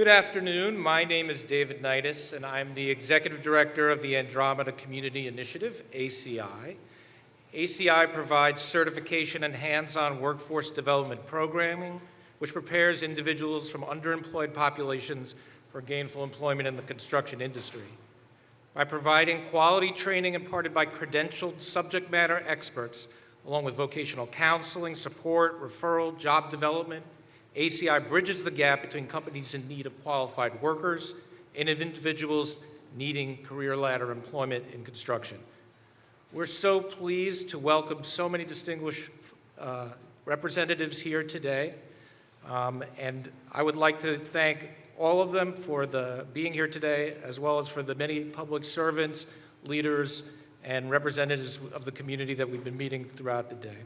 Good afternoon. My name is David Knightis, and I'm the Executive Director of the Andromeda Community Initiative, ACI. ACI provides certification and hands-on workforce development programming, which prepares individuals from underemployed populations for gainful employment in the construction industry. By providing quality training imparted by credentialed subject matter experts, along with vocational counseling, support, referral, job development, ACI bridges the gap between companies in need of qualified workers and individuals needing career ladder employment in construction. We're so pleased to welcome so many distinguished representatives here today, and I would like to thank all of them for being here today, as well as for the many public servants, leaders, and representatives of the community that we've been meeting throughout the day.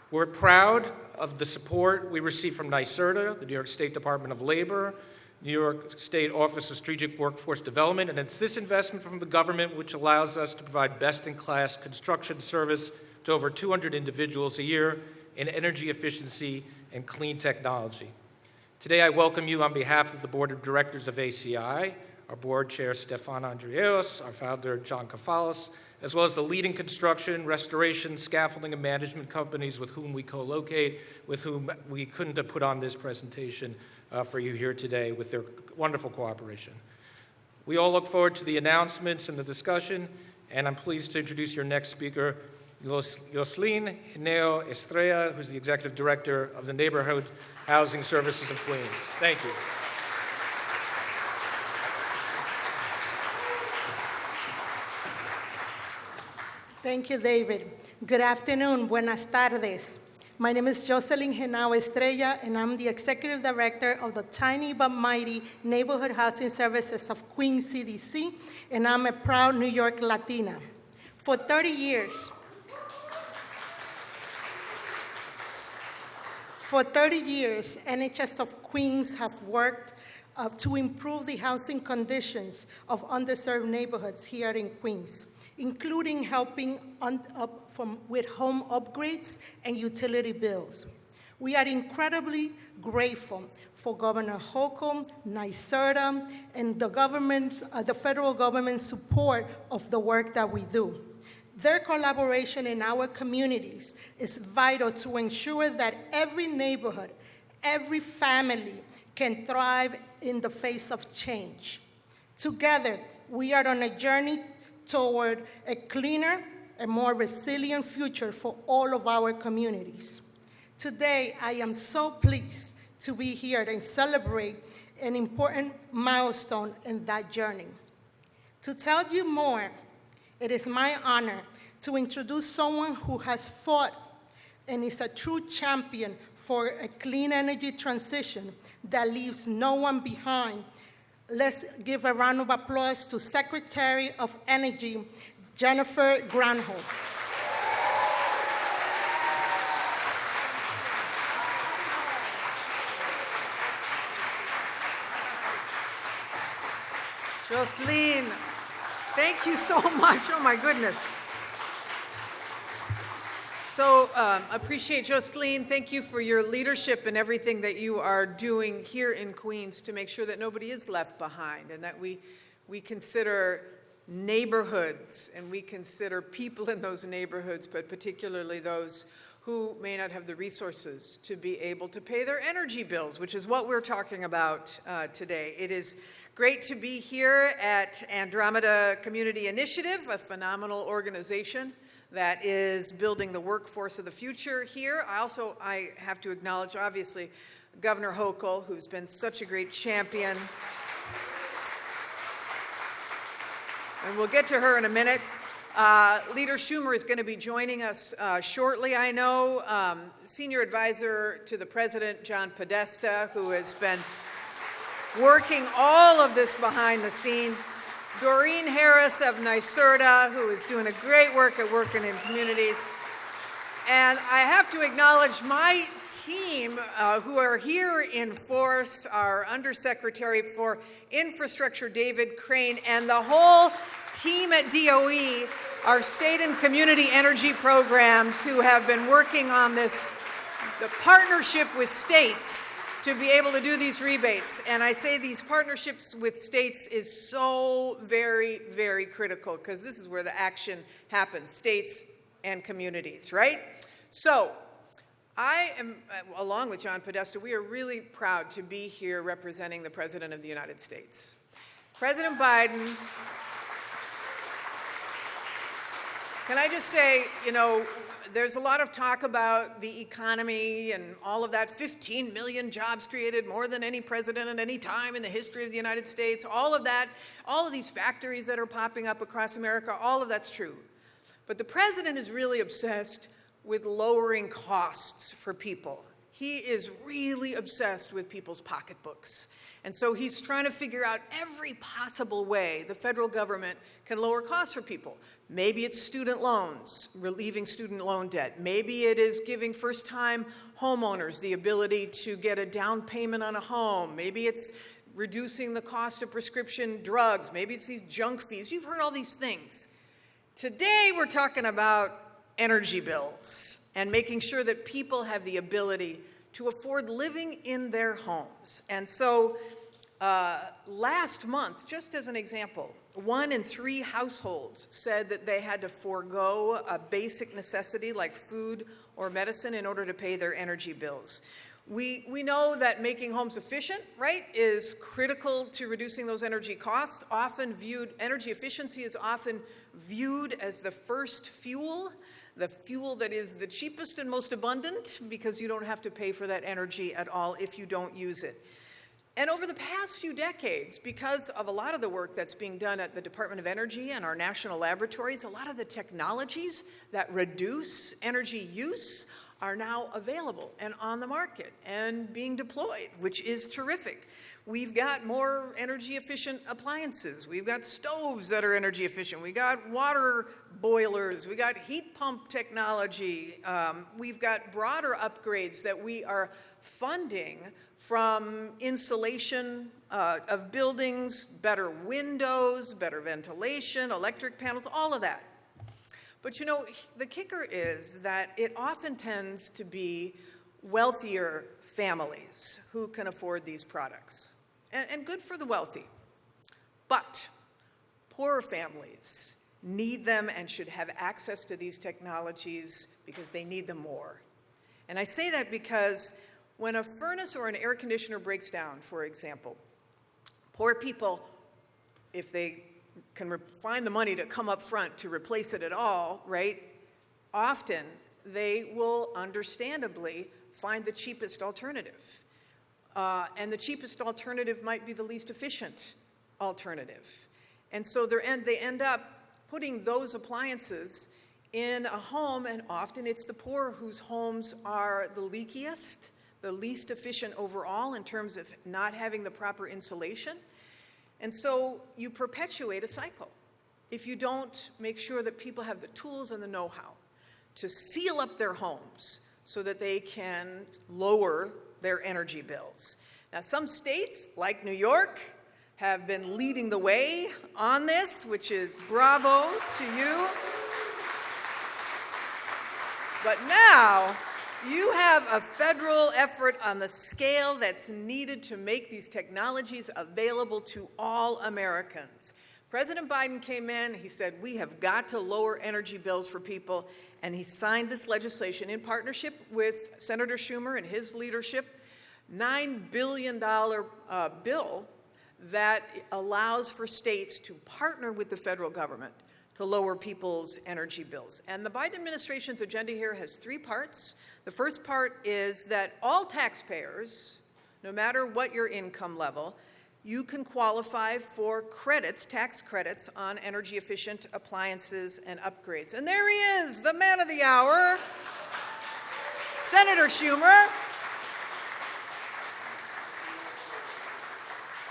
We're proud of the support we receive from NYSERDA, the New York State Department of Labor, New York State Office of Strategic Workforce Development, and it's this investment from the government which allows us to provide best-in-class construction service to over 200 individuals a year in energy efficiency and clean technology. Today, I welcome you on behalf of the Board of Directors of ACI, our Board Chair, Stefan Andreos, our founder, John Kafalis, as well as the leading construction, restoration, scaffolding, and management companies with whom we co-locate, with whom we couldn't have put on this presentation for you here today with their wonderful cooperation. We all look forward to the announcements and the discussion, and I'm pleased to introduce your next speaker, Yoslin Hineo Estrella, who's the Executive Director of the Neighborhood Housing Services of Queens. Thank you. Thank you, David. Good afternoon. Buenas tardes. My name is Jocelyn Henao Estrella, and I'm the Executive Director of the Tiny but Mighty Neighborhood Housing Services of Queens CDC, and I'm a proud New York Latina. For 30 years, NHS of Queens have worked to improve the housing conditions of underserved neighborhoods here in Queens, including helping with home upgrades and utility bills. We are incredibly grateful for Governor Hochul, NYSERDA, and the federal government's support of the work that we do. Their collaboration in our communities is vital to ensure that every neighborhood, every family can thrive in the face of change. Together, we are on a journey toward a cleaner and more resilient future for all of our communities. Today, I am so pleased to be here and celebrate an important milestone in that journey. To tell you more, it is my honor to introduce someone who has fought and is a true champion for a clean energy transition that leaves no one behind. Let's give a round of applause to Secretary of Energy, Jennifer Granholm. Jocelyn, thank you so much. Oh my goodness. So appreciate Jocelyn. Thank you for your leadership and everything that you are doing here in Queens to make sure that nobody is left behind, and that we consider neighborhoods and we consider people in those neighborhoods, but particularly those who may not have the resources to be able to pay their energy bills, which is what we're talking about today. It is great to be here at Andromeda Community Initiative, a phenomenal organization that is building the workforce of the future here. I have to acknowledge, obviously, Governor Hochul, who's been such a great champion. And we'll get to her in a minute. Leader Schumer is going to be joining us shortly, I know. Senior Advisor to the President, John Podesta, who has been working all of this behind the scenes. Doreen Harris of NYSERDA, who is doing a great work at Working in Communities. And I have to acknowledge my team who are here in force, our Undersecretary for Infrastructure, David Crane, and the whole team at DOE, our state and community energy programs who have been working on this, the partnership with states to be able to do these rebates. And I say these partnerships with states is so very, very critical, because this is where the action happens, states and communities, right? So I am, along with John Podesta, we are really proud to be here representing the President of the United States. President Biden, can I just say, you know, there's a lot of talk about the economy and all of that. 15 million jobs created, more than any president at any time in the history of the United States. All of that, all of these factories that are popping up across America, all of that's true. But the president is really obsessed with lowering costs for people. He is really obsessed with people's pocketbooks. And so he's trying to figure out every possible way the federal government can lower costs for people. Maybe it's student loans, relieving student loan debt. Maybe it is giving first-time homeowners the ability to get a down payment on a home. Maybe it's reducing the cost of prescription drugs. Maybe it's these junk fees. You've heard all these things. Today we're talking about energy bills and making sure that people have the ability to afford living in their homes. And so last month, just as an example, 1 in 3 households said that they had to forego a basic necessity like food or medicine in order to pay their energy bills. We know that making homes efficient, right, is critical to reducing those energy costs. Energy efficiency is often viewed as the first fuel, the fuel that is the cheapest and most abundant, because you don't have to pay for that energy at all if you don't use it. And over the past few decades, because of a lot of the work that's being done at the Department of Energy and our national laboratories, a lot of the technologies that reduce energy use are now available and on the market and being deployed, which is terrific. We've got more energy efficient appliances. We've got stoves that are energy efficient. We got water boilers. We got heat pump technology. We've got broader upgrades that we are funding, from insulation of buildings, better windows, better ventilation, electric panels, all of that. But you know, the kicker is that it often tends to be wealthier families who can afford these products. And good for the wealthy. But poorer families need them and should have access to these technologies because they need them more. And I say that because when a furnace or an air conditioner breaks down, for example, poor people, if they can find the money to come up front to replace it at all, right, often they will understandably find the cheapest alternative. And the cheapest alternative might be the least efficient alternative. And so they end up putting those appliances in a home, and often it's the poor whose homes are the leakiest, the least efficient overall in terms of not having the proper insulation. And so you perpetuate a cycle if you don't make sure that people have the tools and the know-how to seal up their homes so that they can lower their energy bills. Now, some states, like New York, have been leading the way on this, which is bravo to you. But now, you have a federal effort on the scale that's needed to make these technologies available to all Americans. President Biden came in, he said, we have got to lower energy bills for people, and he signed this legislation in partnership with Senator Schumer and his leadership, $9 billion bill that allows for states to partner with the federal government to lower people's energy bills. And the Biden administration's agenda here has 3 parts. The first part is that all taxpayers, no matter what your income level, you can qualify for credits, tax credits, on energy efficient appliances and upgrades. And there he is, the man of the hour, Senator Schumer.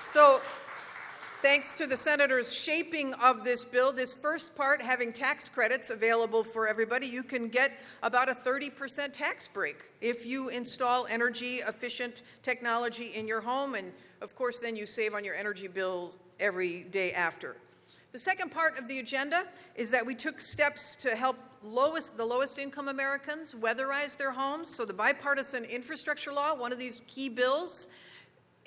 So, thanks to the senator's shaping of this bill, this first part, having tax credits available for everybody, you can get about a 30% tax break if you install energy efficient technology in your home, and of course then you save on your energy bills every day after. The second part of the agenda is that we took steps to help the lowest income Americans weatherize their homes. So the bipartisan infrastructure law, one of these key bills,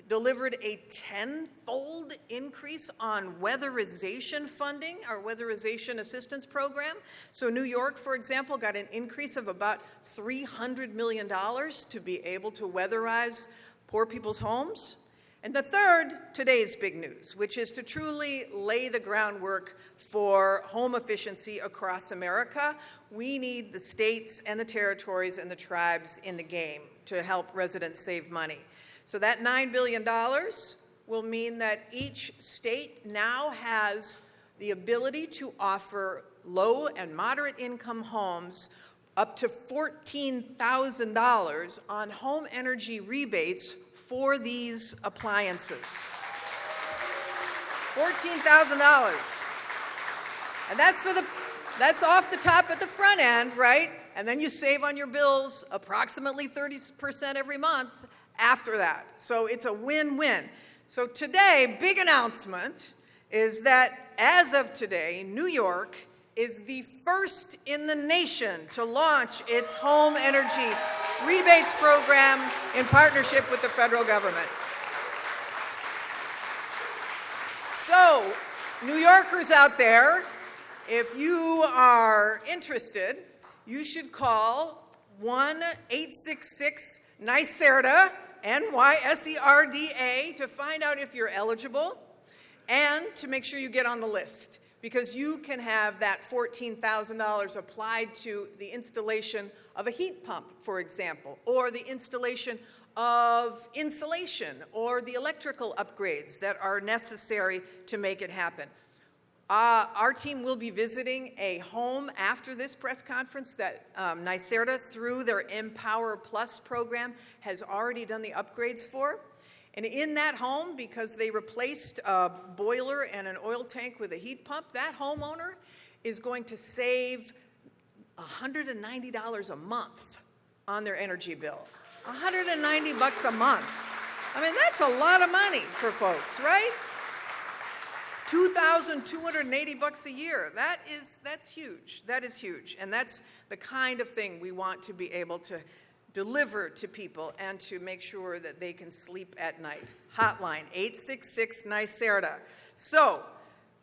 delivered a 10-fold increase on weatherization funding, our weatherization assistance program. So New York, for example, got an increase of about $300 million to be able to weatherize poor people's homes. And the third, today's big news, which is to truly lay the groundwork for home efficiency across America. We need the states and the territories and the tribes in the game to help residents save money. So that $9 billion will mean that each state now has the ability to offer low and moderate income homes up to $14,000 on home energy rebates for these appliances. $14,000. And that's off the top at the front end, right? And then you save on your bills approximately 30% every month after that. So it's a win-win. So today, big announcement is that as of today, New York is the first in the nation to launch its home energy rebates program in partnership with the federal government. So, New Yorkers out there, if you are interested, you should call 1-866-NYSERDA, NYSERDA, to find out if you're eligible and to make sure you get on the list, because you can have that $14,000 applied to the installation of a heat pump, for example, or the installation of insulation or the electrical upgrades that are necessary to make it happen. Our team will be visiting a home after this press conference that NYSERDA, through their Empower Plus program, has already done the upgrades for. And in that home, because they replaced a boiler and an oil tank with a heat pump, that homeowner is going to save $190 a month on their energy bill. $190 a month. I mean, that's a lot of money for folks, right? $2,280 a year. That's huge. That is huge. And that's the kind of thing we want to be able to deliver to people and to make sure that they can sleep at night. Hotline 866-NYSERDA. So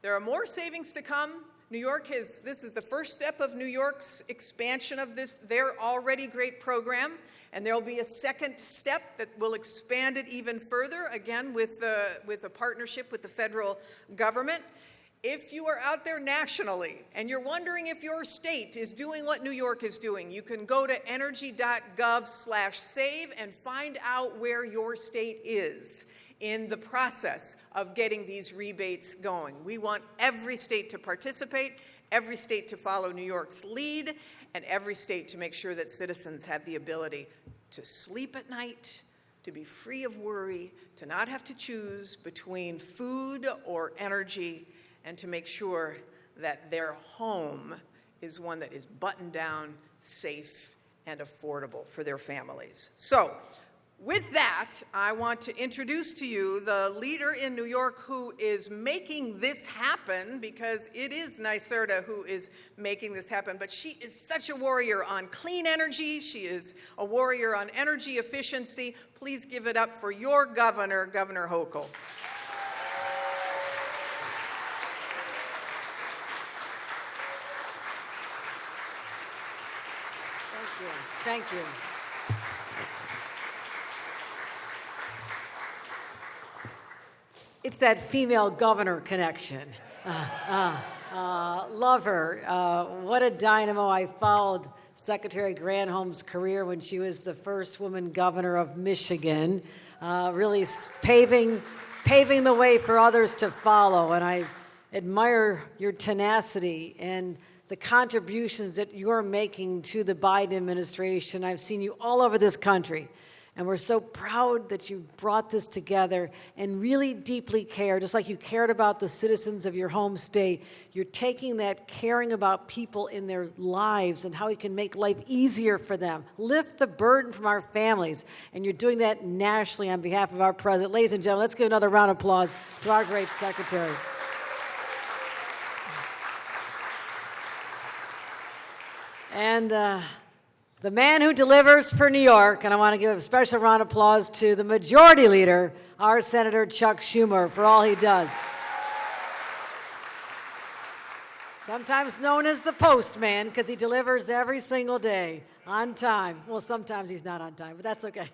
there are more savings to come. New York this is the first step of New York's expansion of their already great program, and there'll be a second step that will expand it even further, again with a partnership with the federal government. If you are out there nationally and you're wondering if your state is doing what New York is doing, you can go to energy.gov/save and find out where your state is in the process of getting these rebates going. We want every state to participate, every state to follow New York's lead, and every state to make sure that citizens have the ability to sleep at night, to be free of worry, to not have to choose between food or energy, and to make sure that their home is one that is buttoned down, safe, and affordable for their families. So, with that, I want to introduce to you the leader in New York who is making this happen, because it is NYSERDA who is making this happen, but she is such a warrior on clean energy. She is a warrior on energy efficiency. Please give it up for your governor, Governor Hochul. Thank you. It's that female governor connection. Love her. What a dynamo. I followed Secretary Granholm's career when she was the first woman governor of Michigan, really paving the way for others to follow. And I admire your tenacity and the contributions that you're making to the Biden administration. I've seen you all over this country, and we're so proud that you brought this together and really deeply care, just like you cared about the citizens of your home state. You're taking that caring about people in their lives and how we can make life easier for them, lift the burden from our families, and you're doing that nationally on behalf of our president. Ladies and gentlemen, let's give another round of applause to our great secretary. And the man who delivers for New York, and I want to give a special round of applause to the majority leader, our Senator Chuck Schumer, for all he does. Sometimes known as the postman, because he delivers every single day on time. Well, sometimes he's not on time, but that's okay.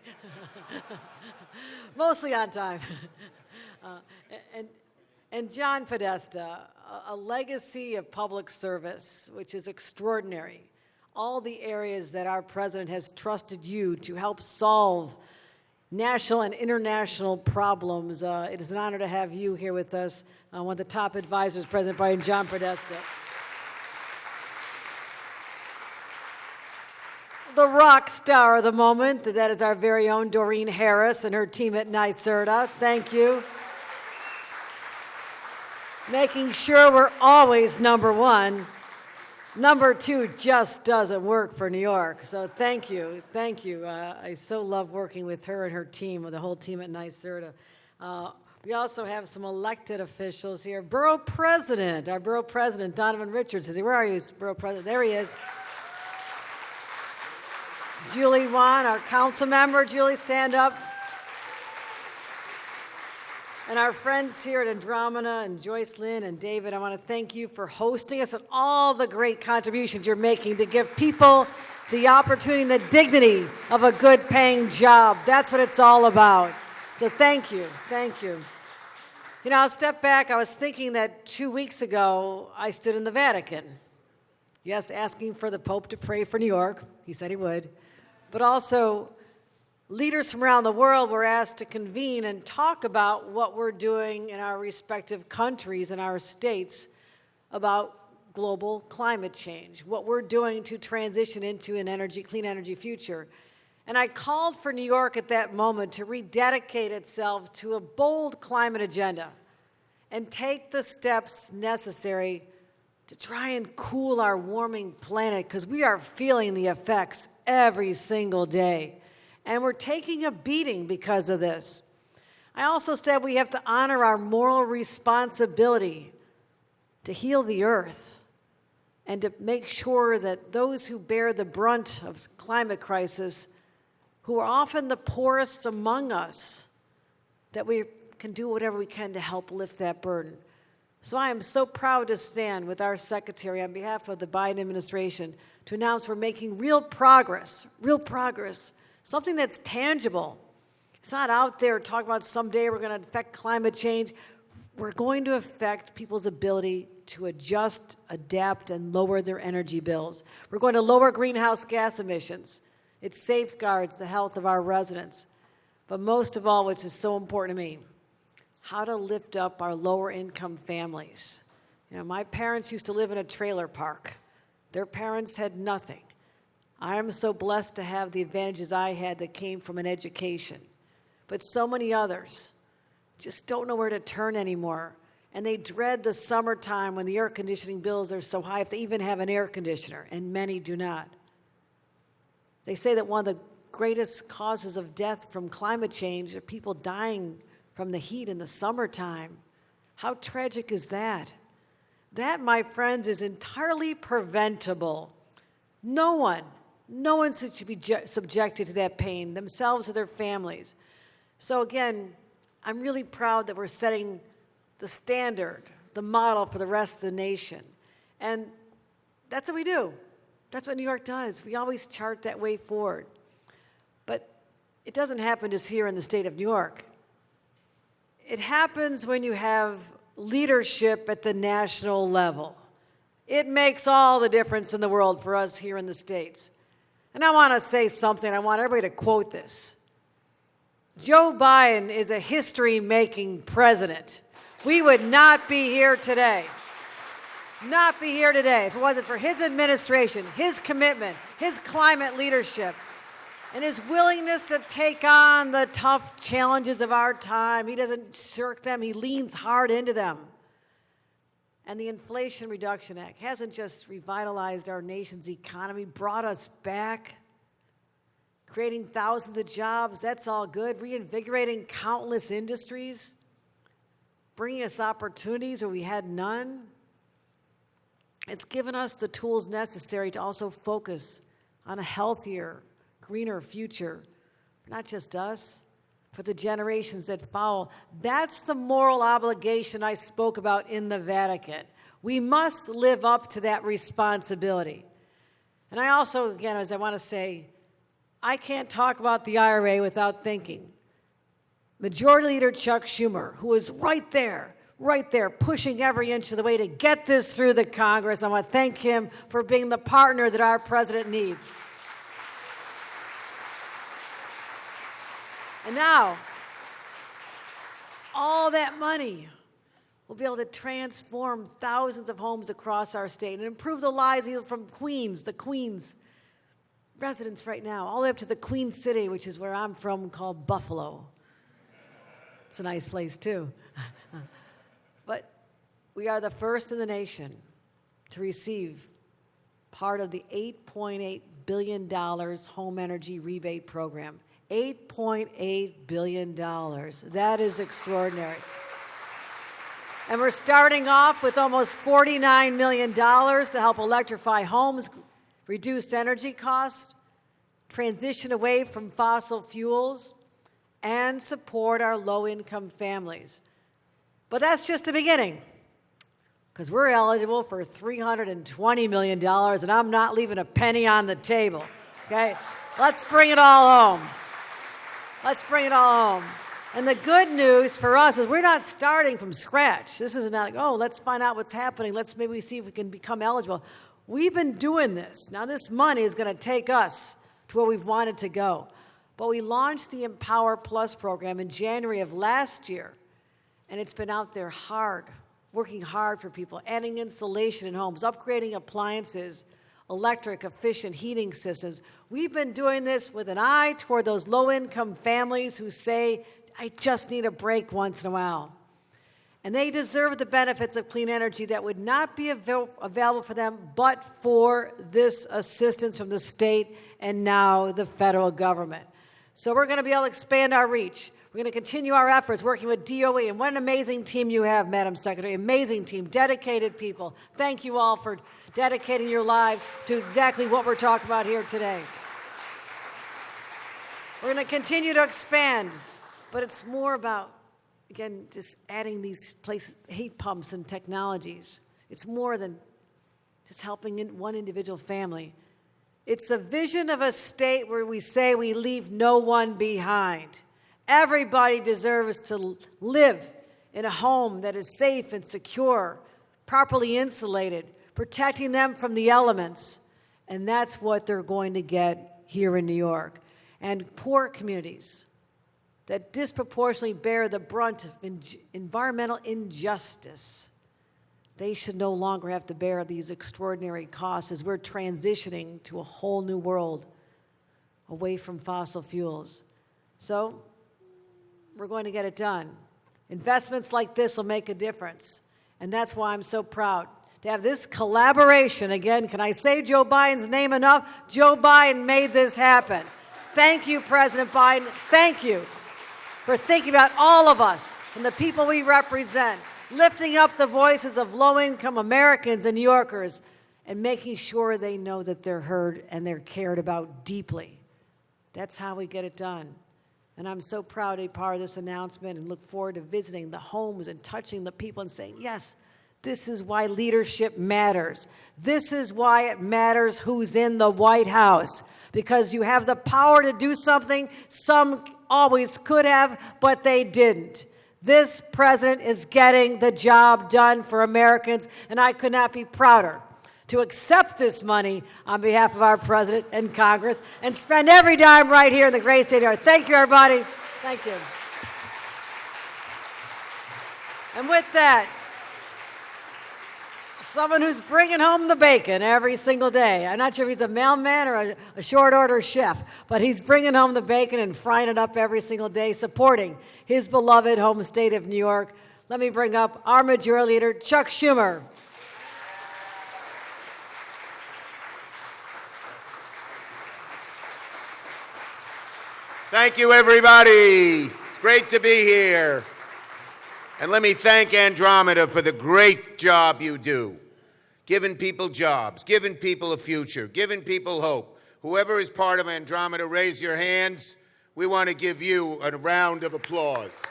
Mostly on time. And John Podesta, a legacy of public service, which is extraordinary. All the areas that our president has trusted you to help solve national and international problems. It is an honor to have you here with us, one of the top advisors, President Biden, John Podesta. The rock star of the moment, that is our very own Doreen Harris and her team at NYSERDA. Thank you. Making sure we're always number one. Number two just doesn't work for New York. So thank you, thank you. I so love working with her and her team, with the whole team at NYSERDA. We also have some elected officials here. Borough President, our Borough President, Donovan Richards. Where are you, Borough President? There he is. Julie Wan, our council member. Julie, stand up. And our friends here at Andromeda and Joyce Lynn and David, I want to thank you for hosting us and all the great contributions you're making to give people the opportunity and the dignity of a good paying job. That's what it's all about. So thank you, thank you. You know, I'll step back. I was thinking that 2 weeks ago, I stood in the Vatican. Yes, asking for the Pope to pray for New York. He said he would. But also, leaders from around the world were asked to convene and talk about what we're doing in our respective countries and our states about global climate change, what we're doing to transition into an clean energy future. And I called for New York at that moment to rededicate itself to a bold climate agenda and take the steps necessary to try and cool our warming planet, because we are feeling the effects every single day. And we're taking a beating because of this. I also said we have to honor our moral responsibility to heal the earth and to make sure that those who bear the brunt of climate crisis, who are often the poorest among us, that we can do whatever we can to help lift that burden. So I am so proud to stand with our secretary on behalf of the Biden administration to announce we're making real progress, something that's tangible. It's not out there talking about someday we're going to affect climate change. We're going to affect people's ability to adjust, adapt, and lower their energy bills. We're going to lower greenhouse gas emissions. It safeguards the health of our residents. But most of all, which is so important to me, how to lift up our lower income families. You know, my parents used to live in a trailer park. Their parents had nothing. I am so blessed to have the advantages I had that came from an education. But so many others just don't know where to turn anymore. And they dread the summertime when the air conditioning bills are so high, if they even have an air conditioner, and many do not. They say that one of the greatest causes of death from climate change are people dying from the heat in the summertime. How tragic is that? That, my friends, is entirely preventable. No one should be subjected to that pain, themselves or their families. So again, I'm really proud that we're setting the standard, the model for the rest of the nation. And that's what we do. That's what New York does. We always chart that way forward. But it doesn't happen just here in the state of New York. It happens when you have leadership at the national level. It makes all the difference in the world for us here in the States. And I want to say something. I want everybody to quote this. Joe Biden is a history-making president. We would not be here today. Not be here today if it wasn't for his administration, his commitment, his climate leadership, and his willingness to take on the tough challenges of our time. He doesn't shirk them. He leans hard into them. And the Inflation Reduction Act hasn't just revitalized our nation's economy, brought us back, creating thousands of jobs. That's all good. Reinvigorating countless industries, bringing us opportunities where we had none. It's given us the tools necessary to also focus on a healthier, greener future, not just us, for the generations that follow. That's the moral obligation I spoke about in the Vatican. We must live up to that responsibility. And I also, again, as I want to say, I can't talk about the IRA without thinking Majority Leader Chuck Schumer, who is right there, pushing every inch of the way to get this through the Congress. I want to thank him for being the partner that our president needs. And now, all that money will be able to transform thousands of homes across our state and improve the lives from Queens, the Queens residents right now, all the way up to the Queen City, which is where I'm from, called Buffalo. It's a nice place, too. But we are the first in the nation to receive part of the $8.8 billion home energy rebate program. $8.8 billion. That is extraordinary. And we're starting off with almost $49 million to help electrify homes, reduce energy costs, transition away from fossil fuels, and support our low-income families. But that's just the beginning, because we're eligible for $320 million, and I'm not leaving a penny on the table, okay? Let's bring it all home. Let's bring it all home. And the good news for us is we're not starting from scratch. This isn't like, oh, let's find out what's happening. Let's maybe see if we can become eligible. We've been doing this. Now, this money is going to take us to where we've wanted to go. But we launched the Empower Plus program in January of last year, and it's been out there hard, working hard for people, adding insulation in homes, upgrading appliances, electric, efficient heating systems. We've been doing this with an eye toward those low-income families who say, I just need a break once in a while. And they deserve the benefits of clean energy that would not be available for them but for this assistance from the state and now the federal government. So we're going to be able to expand our reach. We're going to continue our efforts working with DOE. And what an amazing team you have, Madam Secretary. Amazing team, dedicated people. Thank you all for dedicating your lives to exactly what we're talking about here today. We're going to continue to expand, but it's more about, again, just adding these heat pumps and technologies. It's more than just helping one individual family. It's a vision of a state where we say we leave no one behind. Everybody deserves to live in a home that is safe and secure, properly insulated, protecting them from the elements. And that's what they're going to get here in New York. And poor communities that disproportionately bear the brunt of environmental injustice, they should no longer have to bear these extraordinary costs as we're transitioning to a whole new world away from fossil fuels. So we're going to get it done. Investments like this will make a difference. And that's why I'm so proud to have this collaboration. Again, can I say Joe Biden's name enough? Joe Biden made this happen. Thank you, President Biden. Thank you for thinking about all of us and the people we represent, lifting up the voices of low-income Americans and New Yorkers, and making sure they know that they're heard and they're cared about deeply. That's how we get it done. And I'm so proud to be part of this announcement and look forward to visiting the homes and touching the people and saying, yes, this is why leadership matters. This is why it matters who's in the White House, because you have the power to do something some always could have, but they didn't. This president is getting the job done for Americans, and I could not be prouder to accept this money on behalf of our president and Congress and spend every dime right here in the great state of New York. Thank you, everybody. Thank you. And with that, someone who's bringing home the bacon every single day. I'm not sure if he's a mailman or a short order chef, but he's bringing home the bacon and frying it up every single day, supporting his beloved home state of New York. Let me bring up our Majority Leader, Chuck Schumer. Thank you, everybody. It's great to be here. And let me thank Andromeda for the great job you do. giving people jobs, giving people a future, giving people hope. Whoever is part of Andromeda, raise your hands. We want to give you a round of applause.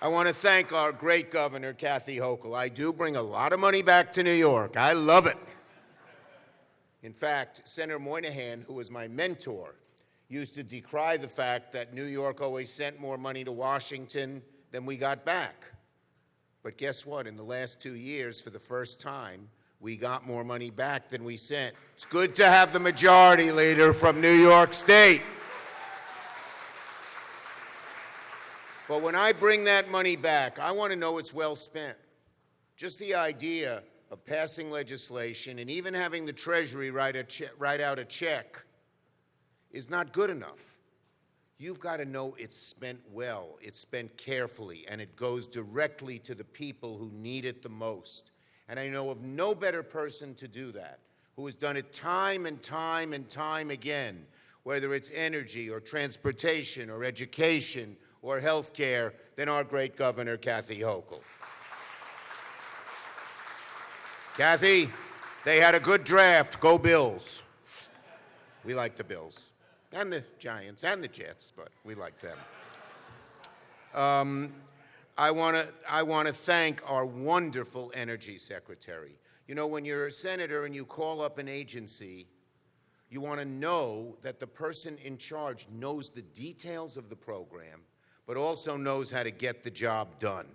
I want to thank our great governor, Kathy Hochul. I do bring a lot of money back to New York. I love it. In fact, Senator Moynihan, who was my mentor, used to decry the fact that New York always sent more money to Washington than we got back. But guess what? In the last 2 years, for the first time, we got more money back than we sent. It's good to have the majority leader from New York State. But when I bring that money back, I want to know it's well spent. Just the idea of passing legislation and even having the Treasury write out a check is not good enough. You've got to know it's spent well, it's spent carefully, and it goes directly to the people who need it the most. And I know of no better person to do that, who has done it time and time and time again, whether it's energy or transportation or education or health care, than our great governor, Kathy Hochul. Kathy, they had a good draft. Go Bills. We like the Bills. And the Giants and the Jets, but we like them. I want to thank our wonderful energy secretary. You know, when you're a senator and you call up an agency, you want to know that the person in charge knows the details of the program, but also knows how to get the job done.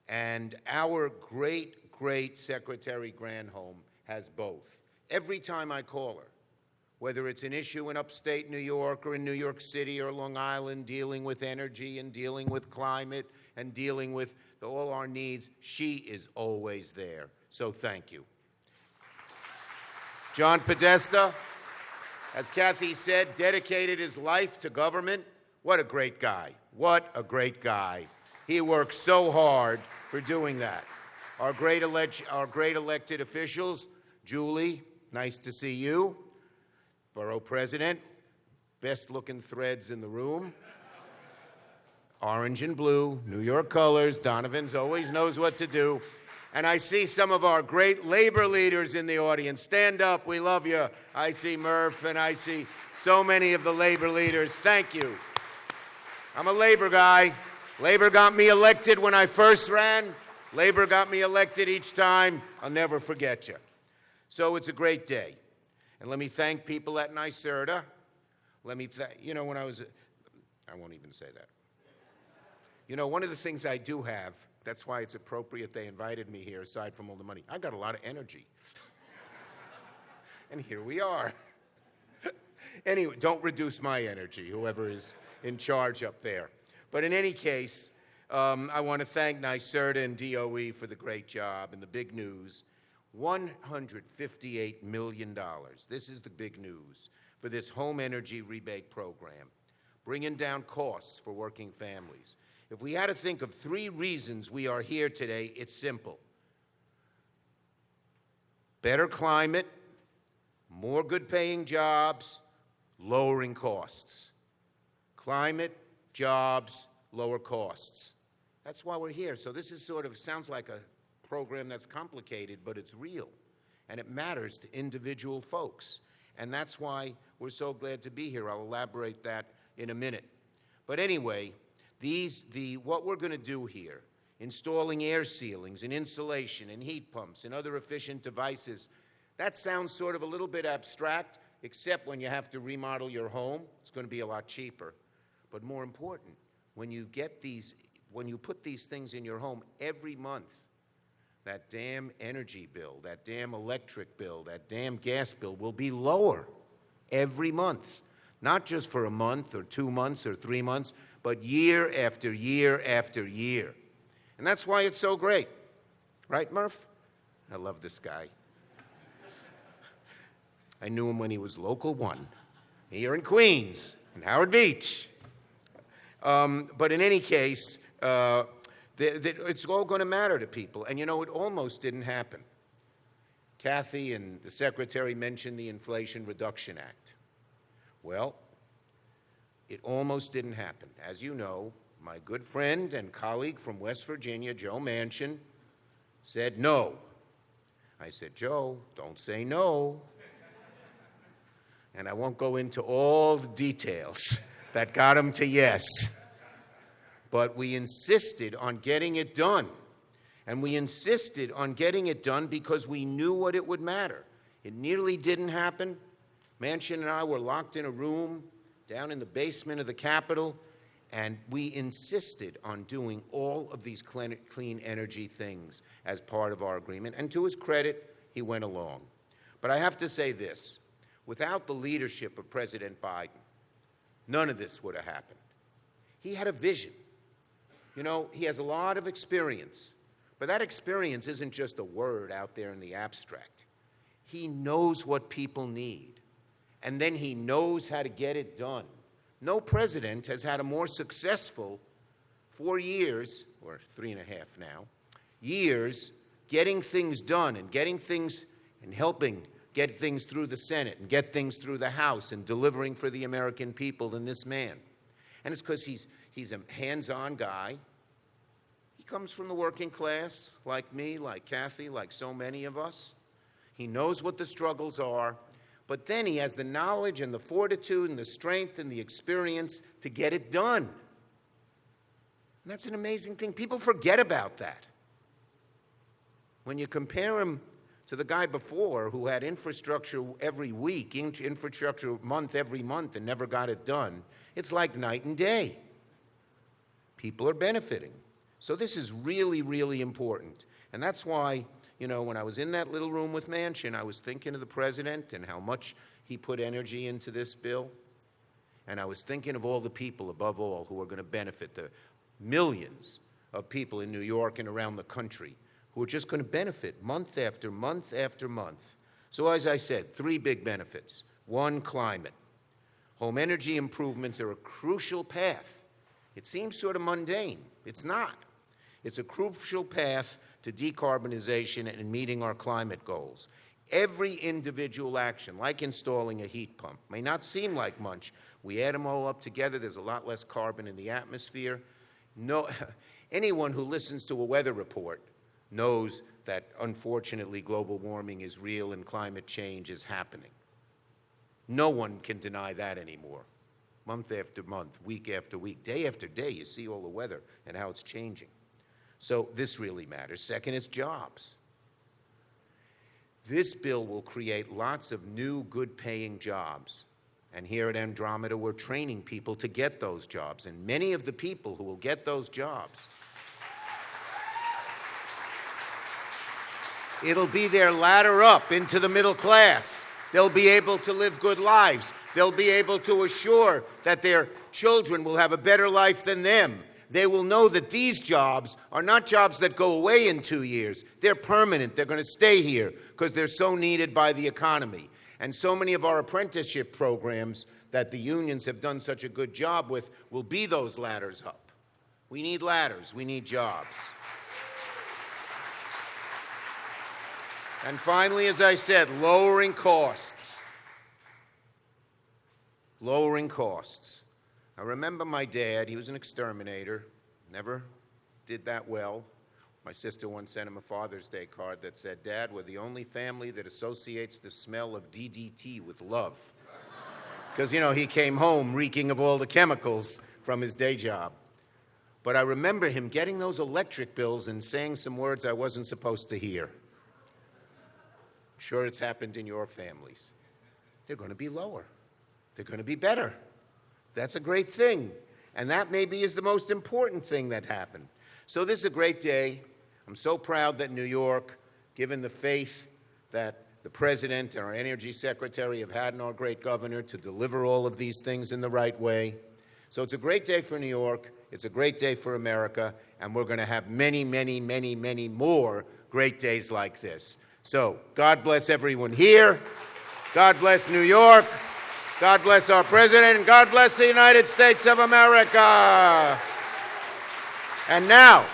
And our great Secretary Granholm has both. Every time I call her, whether it's an issue in upstate New York or in New York City or Long Island, dealing with energy and dealing with climate and dealing with all our needs, she is always there. So thank you. John Podesta, as Kathy said, dedicated his life to government. What a great guy. What a great guy. He works so hard for doing that. Our great elected officials, Julie, nice to see you. Borough President, best looking threads in the room. Orange and blue, New York colors. Donovan's always knows what to do. And I see some of our great labor leaders in the audience. Stand up, we love you. I see Murph and I see so many of the labor leaders. Thank you. I'm a labor guy. Labor got me elected when I first ran. Labor got me elected each time. I'll never forget you. So it's a great day. And let me thank people at NYSERDA. Let me you know, when I won't even say that. You know, one of the things I do have, that's why it's appropriate they invited me here, aside from all the money, I got a lot of energy. And here we are. Anyway, don't reduce my energy, whoever is in charge up there. But in any case, I want to thank NYSERDA and DOE for the great job and the big news. $158 million. This is the big news for this home energy rebate program, bringing down costs for working families. If we had to think of 3 reasons we are here today, it's simple. Better climate, more good-paying jobs, lowering costs. Climate, jobs, lower costs. That's why we're here. So this is sounds like a program that's complicated, but it's real, and it matters to individual folks. And that's why we're so glad to be here. I'll elaborate that in a minute. But anyway, what we're going to do here, installing air ceilings and insulation and heat pumps and other efficient devices, that sounds sort of a little bit abstract, except when you have to remodel your home. It's going to be a lot cheaper. But more important, when you put these things in your home every month, that damn energy bill, that damn electric bill, that damn gas bill will be lower every month. Not just for a month or 2 months or 3 months, but year after year after year. And that's why it's so great. Right, Murph? I love this guy. I knew him when he was Local 1 here in Queens, in Howard Beach. But in any case, it's all going to matter to people. And you know, it almost didn't happen. Kathy and the Secretary mentioned the Inflation Reduction Act. Well, it almost didn't happen. As you know, my good friend and colleague from West Virginia, Joe Manchin, said no. I said, Joe, don't say no. And I won't go into all the details that got him to yes. But we insisted on getting it done. And we insisted on getting it done because we knew what it would matter. It nearly didn't happen. Manchin and I were locked in a room down in the basement of the Capitol, and we insisted on doing all of these clean energy things as part of our agreement. And to his credit, he went along. But I have to say this. Without the leadership of President Biden, none of this would have happened. He had a vision. You know, he has a lot of experience, but that experience isn't just a word out there in the abstract. He knows what people need, and then he knows how to get it done. No president has had a more successful 4 years, or 3.5 now, years getting things done and getting things and helping get things through the Senate and get things through the House and delivering for the American people than this man. And it's because he's a hands-on guy. He comes from the working class, like me, like Kathy, like so many of us. He knows what the struggles are, but then he has the knowledge and the fortitude and the strength and the experience to get it done. And that's an amazing thing. People forget about that. When you compare him to the guy before who had infrastructure every week, infrastructure month every month, and never got it done, it's like night and day. People are benefiting. So this is really, really important. And that's why, you know, when I was in that little room with Manchin, I was thinking of the president and how much he put energy into this bill. And I was thinking of all the people, above all, who are going to benefit, the millions of people in New York and around the country who are just going to benefit month after month after month. So as I said, 3 big benefits. 1, climate. Home energy improvements are a crucial path. It seems sort of mundane. It's not. It's a crucial path to decarbonization and meeting our climate goals. Every individual action, like installing a heat pump, may not seem like much. We add them all up together, there's a lot less carbon in the atmosphere. No, anyone who listens to a weather report knows that, unfortunately, global warming is real and climate change is happening. No one can deny that anymore. Month after month, week after week, day after day, you see all the weather and how it's changing. So this really matters. Second, it's jobs. This bill will create lots of new, good-paying jobs. And here at Andromeda, we're training people to get those jobs. And many of the people who will get those jobs, it'll be their ladder up into the middle class. They'll be able to live good lives. They'll be able to assure that their children will have a better life than them. They will know that these jobs are not jobs that go away in 2 years. They're permanent. They're going to stay here because they're so needed by the economy. And so many of our apprenticeship programs that the unions have done such a good job with will be those ladders up. We need ladders. We need jobs. And finally, as I said, lowering costs. Lowering costs. I remember my dad, he was an exterminator, never did that well. My sister once sent him a Father's Day card that said, "Dad, we're the only family that associates the smell of DDT with love." Because, you know, he came home reeking of all the chemicals from his day job. But I remember him getting those electric bills and saying some words I wasn't supposed to hear. I'm sure it's happened in your families. They're going to be lower. They're going to be better. That's a great thing. And that maybe is the most important thing that happened. So this is a great day. I'm so proud that New York, given the faith that the President and our Energy Secretary have had in our great governor to deliver all of these things in the right way. So it's a great day for New York. It's a great day for America. And we're going to have many, many, many, many more great days like this. So God bless everyone here. God bless New York. God bless our President, and God bless the United States of America. And now,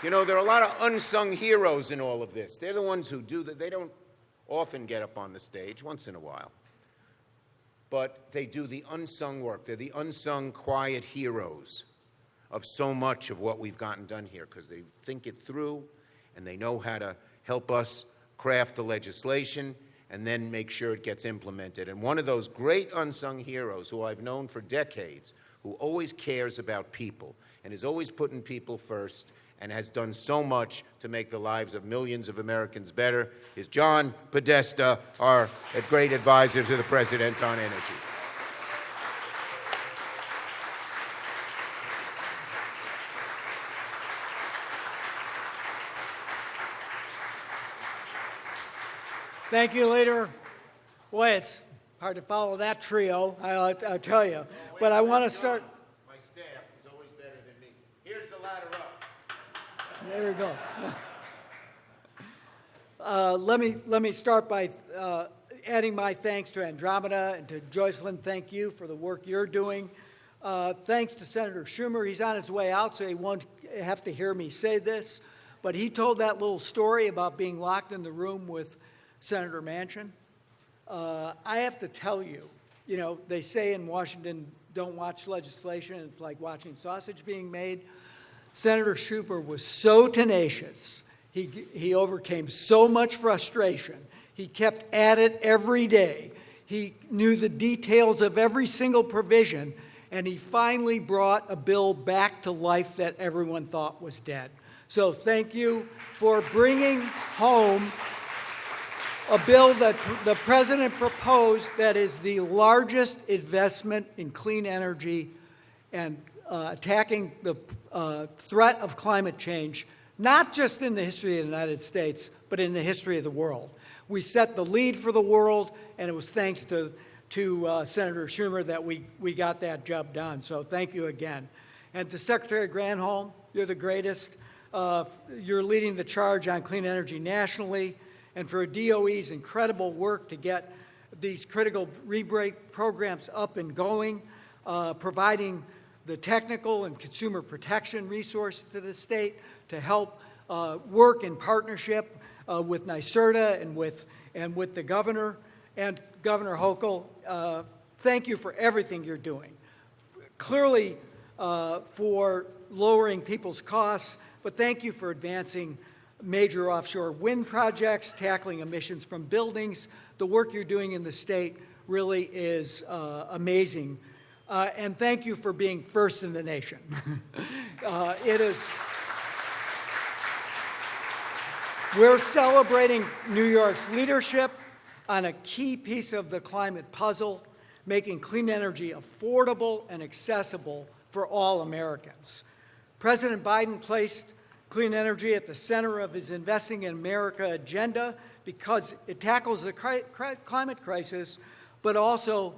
you know, there are a lot of unsung heroes in all of this. They're the ones who do that. They don't often get up on the stage, once in a while. but they do the unsung work. They're the unsung quiet heroes of so much of what we've gotten done here because they think it through and they know how to help us craft the legislation and then make sure it gets implemented. And one of those great unsung heroes who I've known for decades, who always cares about people and is always putting people first and has done so much to make the lives of millions of Americans better, is John Podesta, our great advisor to the President on energy. Thank you, Leader. Boy, it's hard to follow that trio, I'll tell you. But I want to start. My staff is always better than me. Here's the ladder up. There we go. Let me start by adding my thanks to Andromeda and to Joycelyn. Thank you for the work you're doing. Thanks to Senator Schumer. He's on his way out, so he won't have to hear me say this. But he told that little story about being locked in the room with Senator Manchin. I have to tell you, they say in Washington, don't watch legislation. It's like watching sausage being made. Senator Schumer was so tenacious. He overcame so much frustration. He kept at it every day. He knew the details of every single provision, and he finally brought a bill back to life that everyone thought was dead. So thank you for bringing home a bill that the President proposed that is the largest investment in clean energy and attacking the threat of climate change, not just in the history of the United States, but in the history of the world. We set the lead for the world, and it was thanks to Senator Schumer that we got that job done. So thank you again. And to Secretary Granholm, you're the greatest. You're leading the charge on clean energy nationally, and for DOE's incredible work to get these critical rebate programs up and going, providing the technical and consumer protection resources to the state to help work in partnership with NYSERDA and with the governor. And Governor Hochul, thank you for everything you're doing. Clearly for lowering people's costs, but thank you for advancing major offshore wind projects, tackling emissions from buildings. The work you're doing in the state really is amazing. And thank you for being first in the nation. We're celebrating New York's leadership on a key piece of the climate puzzle, making clean energy affordable and accessible for all Americans. President Biden placed clean energy at the center of his Investing in America agenda because it tackles the climate crisis, but also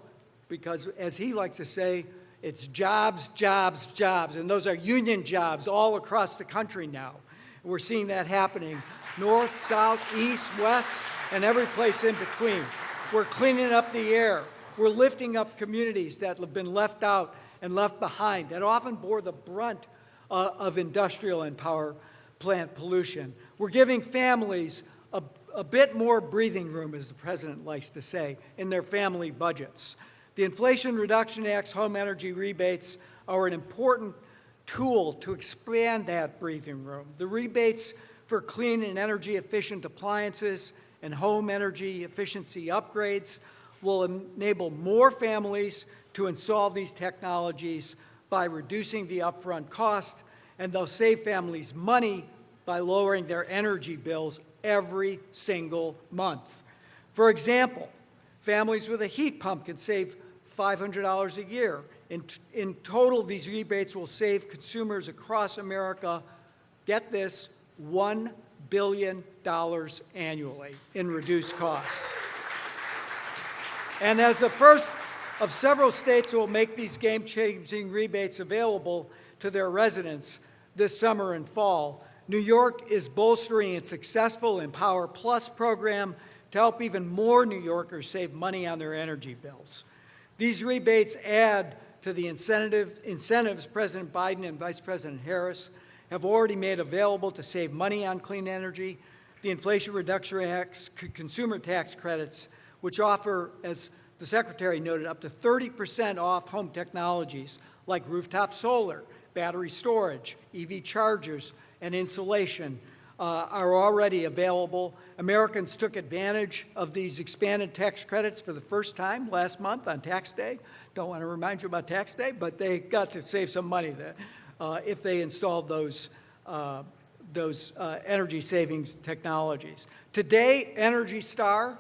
because, as he likes to say, it's jobs, jobs, jobs, and those are union jobs all across the country now. We're seeing that happening north, south, east, west, and every place in between. We're cleaning up the air. We're lifting up communities that have been left out and left behind, that often bore the brunt of industrial and power plant pollution. We're giving families a bit more breathing room, as the President likes to say, in their family budgets. The Inflation Reduction Act's home energy rebates are an important tool to expand that breathing room. The rebates for clean and energy-efficient appliances and home energy efficiency upgrades will enable more families to install these technologies by reducing the upfront cost, and they'll save families money by lowering their energy bills every single month. For example, families with a heat pump can save $500 a year. In total, these rebates will save consumers across America, get this, $1 billion annually in reduced costs. And as the first of several states that will make these game-changing rebates available to their residents this summer and fall, New York is bolstering its successful Empower Plus program to help even more New Yorkers save money on their energy bills. These rebates add to the incentives President Biden and Vice President Harris have already made available to save money on clean energy. The Inflation Reduction Act's consumer tax credits, which offer, as the Secretary noted up to 30% off home technologies like rooftop solar, battery storage, EV chargers, and insulation are already available. Americans took advantage of these expanded tax credits for the first time last month on tax day. Don't want to remind you about tax day, but they got to save some money there if they installed those energy savings technologies. Today, Energy Star,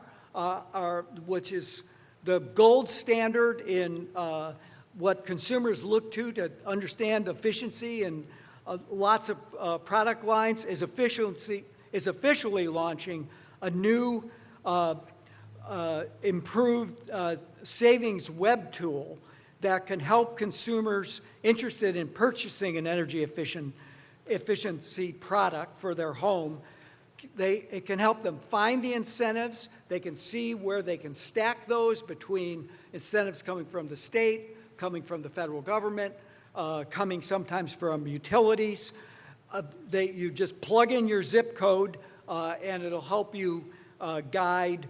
which is the gold standard in what consumers look to understand efficiency and lots of product lines, is officially launching a new improved savings web tool that can help consumers interested in purchasing an energy efficiency product for their home. It can help them find the incentives. They can see where they can stack those between incentives coming from the state, coming from the federal government, coming sometimes from utilities. You just plug in your zip code, and it'll help you guide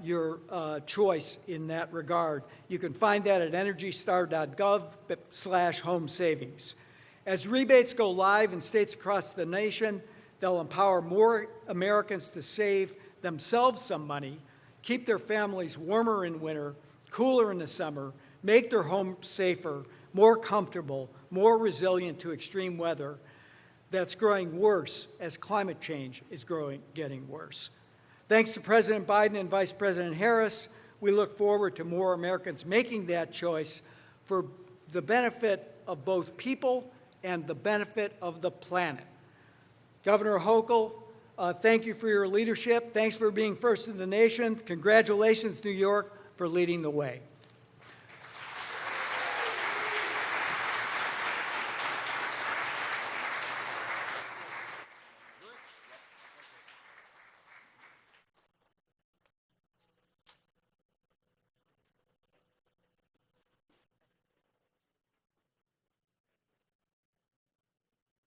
your choice in that regard. You can find that at energystar.gov/home savings. As rebates go live in states across the nation, they'll empower more Americans to save themselves some money, keep their families warmer in winter, cooler in the summer, make their homes safer, more comfortable, more resilient to extreme weather that's growing worse as climate change is getting worse. Thanks to President Biden and Vice President Harris, we look forward to more Americans making that choice for the benefit of both people and the benefit of the planet. Governor Hochul, thank you for your leadership. Thanks for being first in the nation. Congratulations, New York, for leading the way.